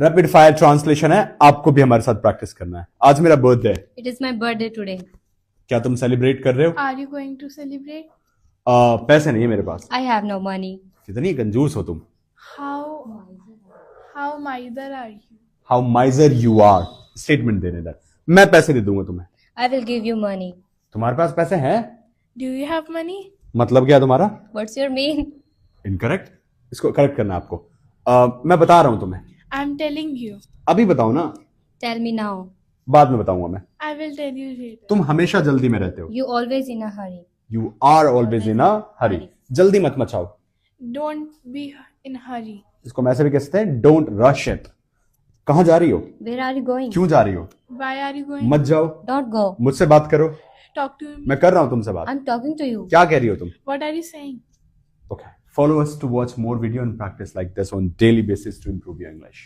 Rapid fire translation है, आपको भी हमारे साथ प्रैक्टिस करना है। आज मेरा बर्थडे है। It is my birthday today. क्या तुम सेलिब्रेट कर रहे हो? Are you going to celebrate? पैसे नहीं है मेरे पास। I have no money. कितनी कंजूस हो तुम। How miser are you? How miser you are. Statement देने दर। मैं पैसे नहीं दूंगा तुम्हें। I will give you money. तुम्हारे पास पैसे हैं? Do you have money? मतलब क्या है तुम्हारा? What's your mean? इनकरेक्ट। इसको करेक्ट करना है आपको। मैं बता रहा हूं तुम्हें। I'm telling you. अभी बताओ ना। Tell me now. बाद में बताऊंगा मैं। I will tell you later. तुम हमेशा जल्दी में रहते हो। You always in a hurry. You are always in a hurry. जल्दी मत मचाओ। Don't be in hurry. इसको मैं ऐसे भी कह सकते हैं, डोंट रश इट। कहाँ जा रही हो? Where are you going? क्यों जा रही हो? Why are you going? मत जाओ। Don't go. मुझसे बात करो। Talk to me. मैं कर रहा हूं तुमसे बात। I'm talking to you. क्या कह रही हो तुम? What are you saying? Okay. Follow us to watch more video and practice like this on daily basis to improve your English.